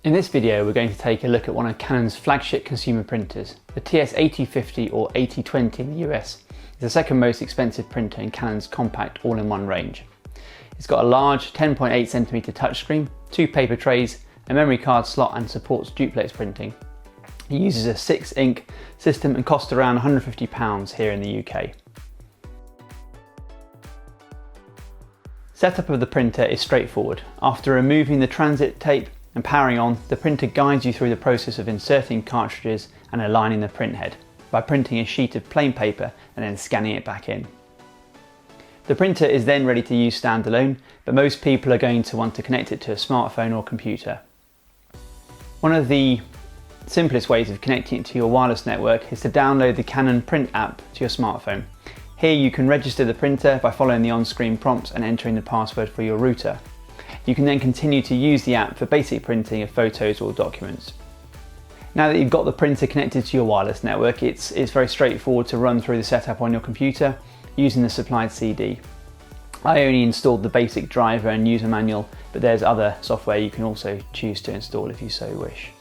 In this video we're going to take a look at one of Canon's flagship consumer printers. The TS8050 or 8020 in the US is the second most expensive printer in Canon's compact all-in-one range. It's got a large 10.8cm touchscreen, two paper trays, a memory card slot and supports duplex printing. It uses a 6-ink system and costs around £150 here in the UK. Setup of the printer is straightforward. After removing the transit tape and powering on, the printer guides you through the process of inserting cartridges and aligning the print head by printing a sheet of plain paper and then scanning it back in. The printer is then ready to use standalone, but most people are going to want to connect it to a smartphone or computer. One of the simplest ways of connecting it to your wireless network is to download the Canon Print app to your smartphone. Here you can register the printer by following the on-screen prompts and entering the password for your router. You can then continue to use the app for basic printing of photos or documents. Now that you've got the printer connected to your wireless network, it's very straightforward to run through the setup on your computer using the supplied CD. I only installed the basic driver and user manual, but there's other software you can also choose to install if you so wish.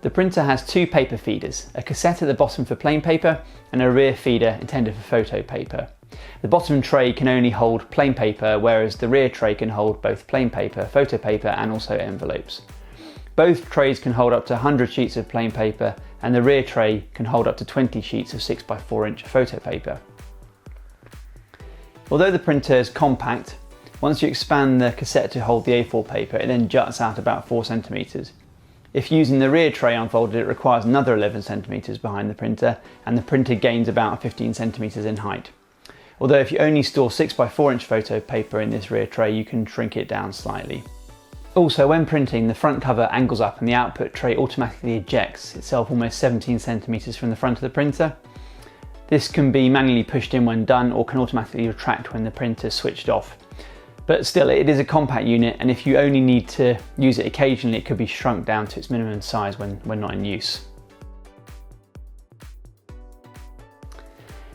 The printer has two paper feeders, a cassette at the bottom for plain paper and a rear feeder intended for photo paper. The bottom tray can only hold plain paper, whereas the rear tray can hold both plain paper, photo paper and also envelopes. Both trays can hold up to 100 sheets of plain paper and the rear tray can hold up to 20 sheets of 6x4" photo paper. Although the printer is compact, once you expand the cassette to hold the A4 paper, it then juts out about 4 centimeters. If using the rear tray unfolded, it requires another 11 centimeters behind the printer and the printer gains about 15 centimeters in height. Although if you only store 6x4" photo paper in this rear tray, you can shrink it down slightly. Also, when printing, the front cover angles up and the output tray automatically ejects itself almost 17 centimeters from the front of the printer. This can be manually pushed in when done or can automatically retract when the printer is switched off. But still, it is a compact unit, and if you only need to use it occasionally, it could be shrunk down to its minimum size when not in use.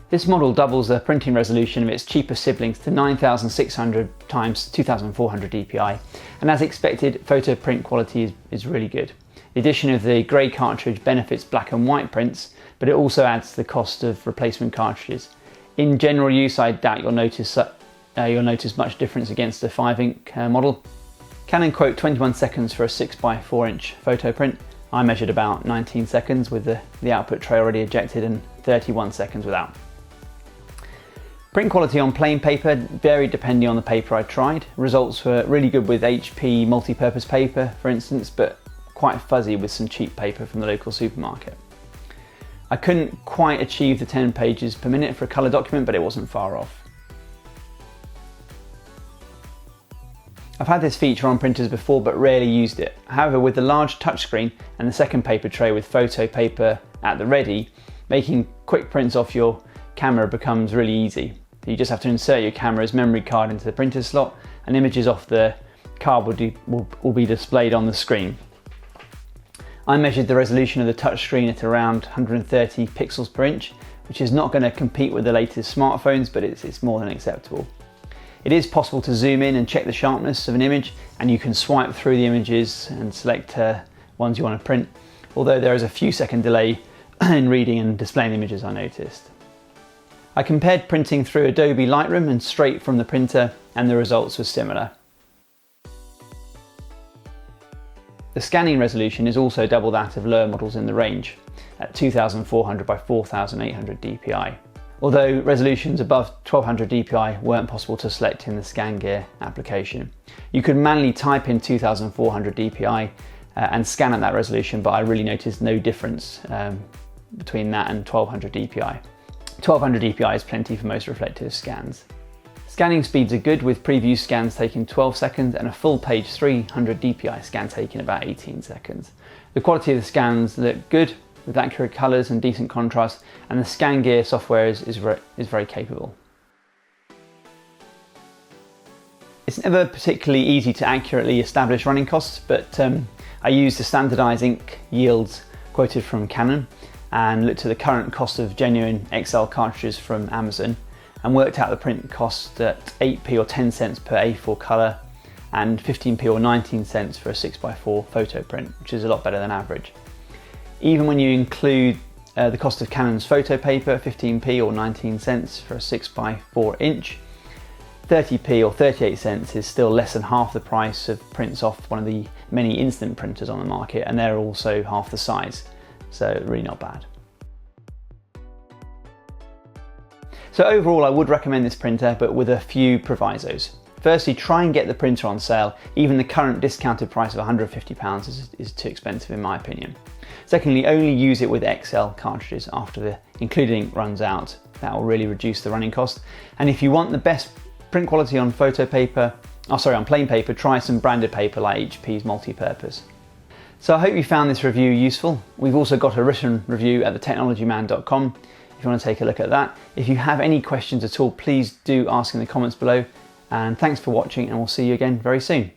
This model doubles the printing resolution of its cheaper siblings to 9600 x 2400 dpi, and as expected, photo print quality is really good. The addition of the grey cartridge benefits black and white prints, but it also adds to the cost of replacement cartridges. In general use, I doubt you'll notice much difference against the 5-ink model. Canon quote 21 seconds for a 6x4" photo print. I measured about 19 seconds with the output tray already ejected and 31 seconds without. Print quality on plain paper varied depending on the paper I tried. Results were really good with HP multi-purpose paper, for instance, but quite fuzzy with some cheap paper from the local supermarket. I couldn't quite achieve the 10 pages per minute for a colour document, but it wasn't far off. I've had this feature on printers before but rarely used it. However, with the large touchscreen and the second paper tray with photo paper at the ready, making quick prints off your camera becomes really easy. You just have to insert your camera's memory card into the printer slot and images off the card will be displayed on the screen. I measured the resolution of the touchscreen at around 130 pixels per inch, which is not going to compete with the latest smartphones, but it's more than acceptable. It is possible to zoom in and check the sharpness of an image, and you can swipe through the images and select ones you want to print, although there is a few second delay in reading and displaying the images I noticed. I compared printing through Adobe Lightroom and straight from the printer, and the results were similar. The scanning resolution is also double that of lower models in the range, at 2400 by 4800 dpi. Although resolutions above 1200 dpi weren't possible to select in the ScanGear application. You could manually type in 2400 dpi and scan at that resolution, but I really noticed no difference between that and 1200 dpi. 1200 dpi is plenty for most reflective scans. Scanning speeds are good, with preview scans taking 12 seconds and a full page 300 dpi scan taking about 18 seconds. The quality of the scans look good, with accurate colours and decent contrast, and the ScanGear software is very capable. It's never particularly easy to accurately establish running costs, but I used the standardised ink yields quoted from Canon and looked at the current cost of genuine XL cartridges from Amazon and worked out the print cost at 8p or 10 cents per A4 colour and 15p or 19 cents for a 6x4 photo print, which is a lot better than average. Even when you include the cost of Canon's photo paper, 15p or 19 cents for a 6x4 inch, 30p or 38 cents is still less than half the price of prints off one of the many instant printers on the market, and they're also half the size, so really not bad. So overall, I would recommend this printer, but with a few provisos. Firstly, try and get the printer on sale. Even the current discounted price of £150 is too expensive in my opinion. Secondly, only use it with XL cartridges after the included ink runs out. That will really reduce the running cost. And if you want the best print quality on plain paper, try some branded paper like HP's Multipurpose. So I hope you found this review useful. We've also got a written review at thetechnologyman.com if you want to take a look at that. If you have any questions at all, please do ask in the comments below. And thanks for watching, and we'll see you again very soon.